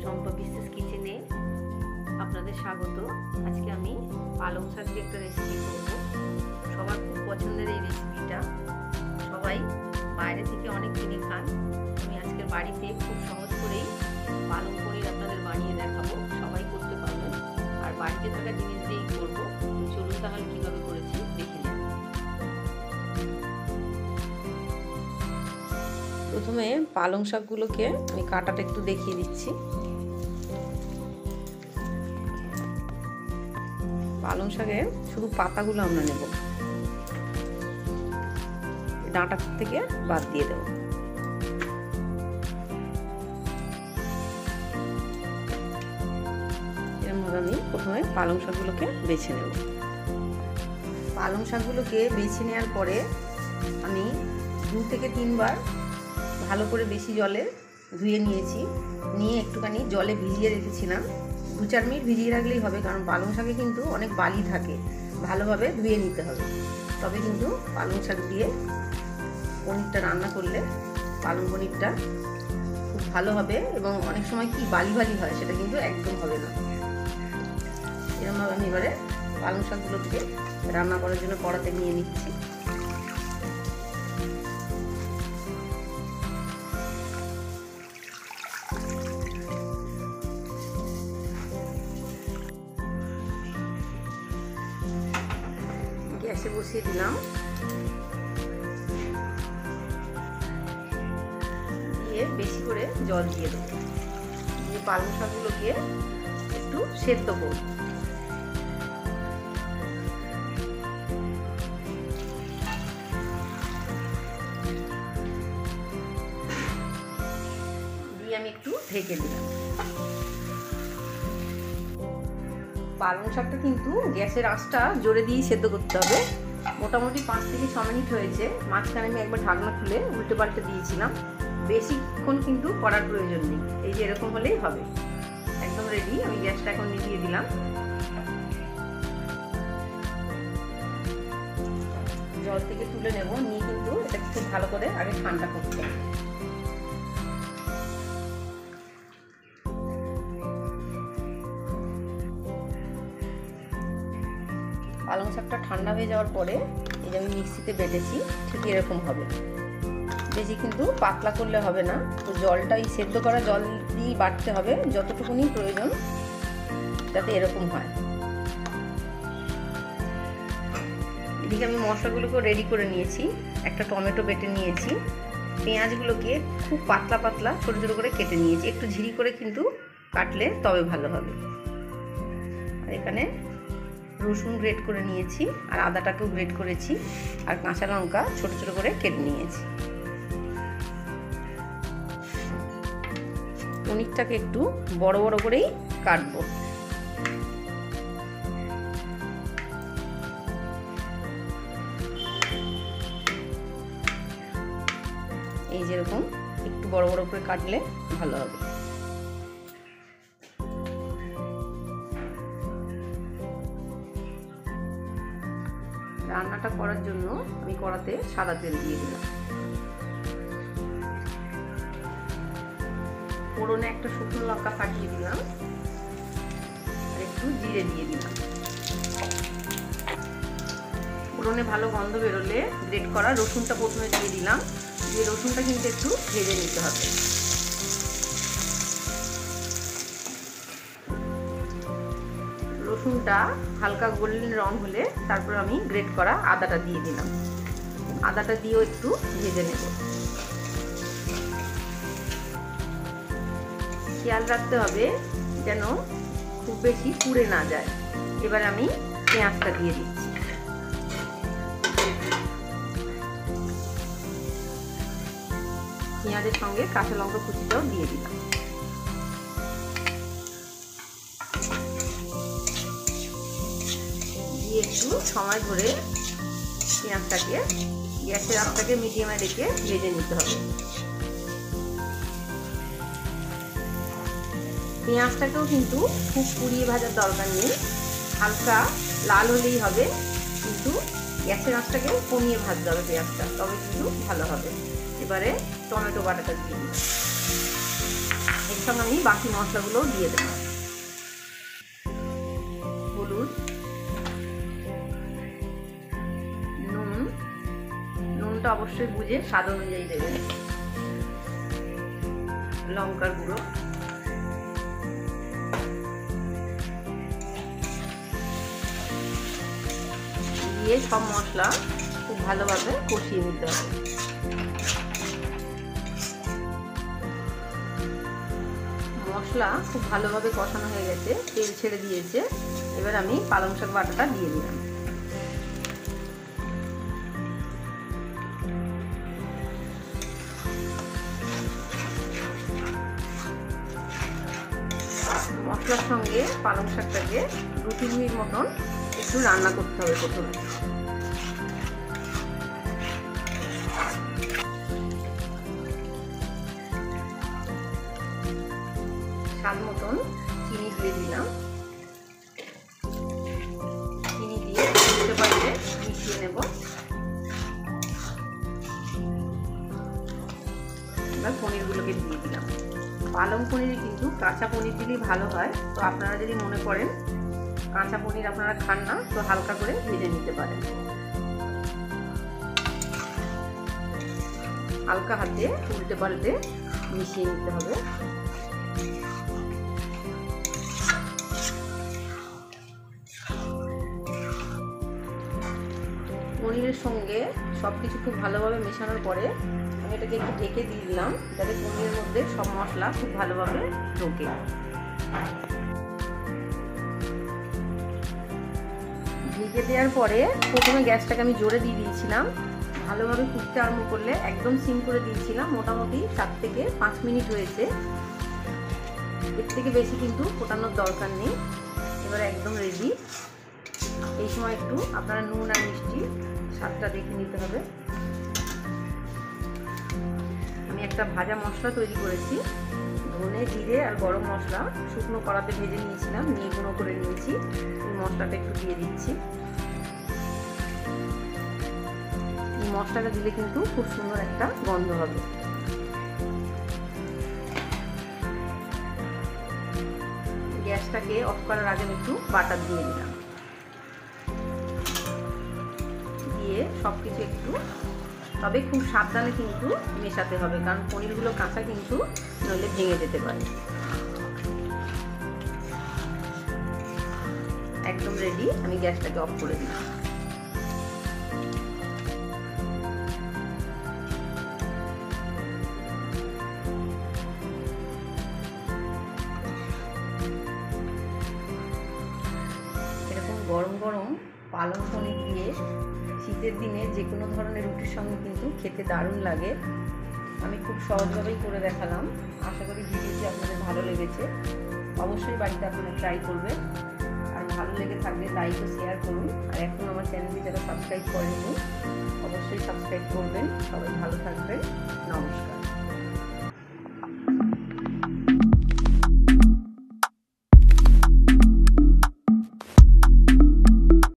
চম্পা বিশ্বাস কিচেনে আপনাদের স্বাগত। আজকে আমি পালং শাক দিয়ে একটা রেসিপি করব। সবার খুব পছন্দের এই রেসিপিটা, সবাই বাইরে থেকে অনেক কিনে খান। আমি আজকে বাড়িতে খুব সহজ করেই পালং পনির আপনাদের বানিয়ে দেখাবো। সবাই করতে পারবেন আর বাড়িতে থাকা জিনিস দিয়েই করবো। চলুন তাহলে কিভাবে করেছি দেখে নিন। প্রথমে পালং শাকগুলোকে আমি কাটাটা একটু দেখিয়ে দিচ্ছি। পালং শাকের শুধু পাতাগুলো আমরা নেব, ডাঁটা থেকে বাদ দিয়ে দেব। এরকমভাবে আমি প্রথমে পালং শাকগুলোকে বেছে নেব। পালং শাকগুলোকে বেছে নেওয়ার পরে আমি 2 থেকে 3 বার ভালো করে বেশি জলে ধুয়ে নিয়েছি। নিয়ে একটুখানি জলে ভিজিয়ে রেখেছিলাম। 2-4 মিনিট ভিজিয়ে রাখলেই হবে, কারণ পালং শাকে কিন্তু অনেক বালি থাকে। ভালোভাবে ধুয়ে নিতে হবে, তবে কিন্তু পালং শাক দিয়ে পনিরটা রান্না করলে পালং পনিরটা খুব ভালো হবে। এবং অনেক সময় কি বালি বালি হয়, সেটা কিন্তু একদম হবে না। এরকমভাবে আমি এবারে পালং শাকগুলোকে রান্না করার জন্য কড়াতে নিয়ে নিচ্ছি। গ্যাসে বসিয়ে দিলাম, দিয়ে বেশি করে জল দিয়ে দেবো। দিয়ে পালং শাকগুলোকে একটু সেদ্ধ করব। দিয়ে আমি একটু ঢেকে দিলাম। পালং শাকটা কিন্তু গ্যাসের আঁচটা জোরে দিয়ে সেদ্ধ করতে হবে। মোটামুটি 5 থেকে 6 মিনিট হয়েছে। মাঝখানে আমি একবার ঢাকনা খুলে উল্টে পাল্টে দিয়েছিলাম। বেশিক্ষণ কিন্তু করার প্রয়োজন নেই, এই যে এরকম হলেই হবে। একদম রেডি। আমি গ্যাসটা এখন নিভিয়ে দিলাম। জল থেকে তুলে নেব, নিয়ে কিন্তু এটা খুব ভালো করে আগে ঠান্ডা করতে হবে। পালং শাকটা ঠান্ডা হয়ে যাওয়ার পরে এই যে আমি মিক্সিতে বেটেছি, ঠিক এরকম হবে। বেশি কিন্তু পাতলা করলে হবে না। তো জলটা এই সেদ্ধ করা জল দিয়ে বাটতে হবে, যতটুকুনি প্রয়োজন যাতে এরকম হয়। এদিকে আমি মশলাগুলোকে রেডি করে নিয়েছি। একটা টমেটো বেটে নিয়েছি। পেঁয়াজগুলোকে খুব পাতলা পাতলা ছোটো ছোটো করে কেটে নিয়েছি। একটু ঝিরি করে কিন্তু কাটলে তবে ভালো হবে। আর এখানে রসুন গ্রেট করে নিয়েছি, আর আদাটাকেও গ্রেট করেছি, আর কাঁচা লঙ্কা ছোট ছোট করে কেটে নিয়েছি। পনিরটাকে একটু বড় বড় করেই কাটবো। এই যেরকম একটু বড় বড় করে কাটলে ভালো হবে। রান্নাটা করার জন্য আমি কড়াতে সাদা তেল দিয়ে দিলাম। ফোড়নে একটা শুকনো লঙ্কা ফাটিয়ে দিলাম, আর একটু জিরে দিয়ে দিলাম। ফোড়নে ভালো গন্ধ বেরোলে গ্রেট করা রসুনটা প্রথমে দিয়ে দিলাম। দিয়ে রসুনটা কিন্তু একটু ভেজে নিতে হবে। রসুনটা হালকা গোল্ডেন রং হলে তারপর আমি গ্রেট করা আদাটা দিয়ে দিলাম। আদাটা দিয়েও একটু ভেজে নেব। খেয়াল রাখতে হবে যেন খুব বেশি পুড়ে না যায়। এবার আমি পেঁয়াজটা দিয়ে দিচ্ছি। পেঁয়াজের সঙ্গে কাঁচা লঙ্কা কুচিটাও দিয়ে দিলাম। একটু সময় ধরে পেঁয়াজটাকে গ্যাসের আঁচটাকে মিডিয়ামে রেখে ভেজে নিতে হবে। পেঁয়াজটাকেও কিন্তু খুব পুড়িয়ে ভাজার দরকার নেই, হালকা লাল হলেই হবে। কিন্তু গ্যাসের আঁচটাকে কমিয়ে ভাজতে হবে পেঁয়াজটা, তবে কিন্তু ভালো হবে। এবারে টমেটো বাটাটা দিয়ে দিই। সঙ্গে আমি বাকি মশলাগুলো দিয়ে দেব। হলুদ, নুনটা অবশ্যই বুঝে স্বাদ অনুযায়ী দেবেন, লঙ্কার গুঁড়ো, দিয়ে সব মশলা খুব ভালোভাবে কষিয়ে নিতে হবে। মশলা খুব ভালোভাবে কষানো হয়ে গেছে, তেল ছেড়ে দিয়েছে। এবার আমি পালং শাক বাটাটা দিয়ে দিলাম। মশলার সঙ্গে পালং শাকটাকে 2-3 মিনিট মতন একটু রান্না করতে হবে প্রথমে। স্বাদ মতন চিনি দিয়ে দিলাম। চিনি দিয়ে উল্টে পাল্টে মিশিয়ে নেব। এবার পনিরগুলোকে দিয়ে দিলাম। পালং পনির কিন্তু কাঁচা পনির দিলেই ভালো হয়। তো আপনারা যদি মনে করেন কাঁচা পনির আপনারা খান না, তো হালকা করে ভেজে নিতে পারেন। হালকা হাতে উল্টে পাল্টে মিশিয়ে নিতে হবে। পনিরের সঙ্গে সবকিছু খুব ভালোভাবে মেশানোর পরে আমি এটাকে একটু ঢেকে দিয়ে দিলাম, যাতে পনিরের মধ্যে সব মশলা খুব ভালোভাবে ঢোকে। ঢেকে দেওয়ার পরে প্রথমে গ্যাসটাকে আমি জোরে দিয়ে দিয়েছিলাম। ভালোভাবে ফুটতে আরম্ভ করলে একদম সিম করে দিয়েছিলাম। মোটামুটি 4 থেকে 5 মিনিট হয়েছে, এর থেকে বেশি কিন্তু ফোটানোর দরকার নেই। এবার একদম রেডি। এই সময় একটু আপনারা নুন আর মিষ্টি স্বাদটা দেখে নিতে হবে। আমি একটা ভাজা মশলা তৈরি করেছি। ধনে, জিরে আর গরম মশলা শুকনো কড়াতে ভেজে নিয়েছিলাম, নিয়ে গুঁড়ো করে নিয়েছি। এই মশলাটা একটু দিয়ে দিচ্ছি। এই মশলাটা দিলে কিন্তু খুব সুন্দর একটা গন্ধ হবে। গ্যাসটাকে অফ করার আগে একটু বাটার দিয়ে দিলাম। দিয়ে সবকিছু একটু, তবে খুব সাবধানে কিন্তু মেশাতে হবে, কারণ পনিরগুলো কাঁচা কিন্তু নইলে ভেঙে যেতে পারে। একদম রেডি। আমি গ্যাসটাকে অফ করে দিলাম। এরকম গরম গরম পালং পনির দিয়ে শীতের দিনে যে কোনো ধরনের রুটির সঙ্গে কিন্তু খেতে দারুণ লাগে। আমি খুব সহজভাবেই করে দেখালাম। আশা করি ভিডিওটি আপনাদের ভালো লেগেছে। অবশ্যই বাড়িতে আপনারা ট্রাই করবেন। আর ভালো লেগে থাকলে লাইক ও শেয়ার করুন। আর এখন আমার চ্যানেলটি যারা সাবস্ক্রাইব করেননি অবশ্যই সাবস্ক্রাইব করবেন। সবাই ভালো থাকবেন।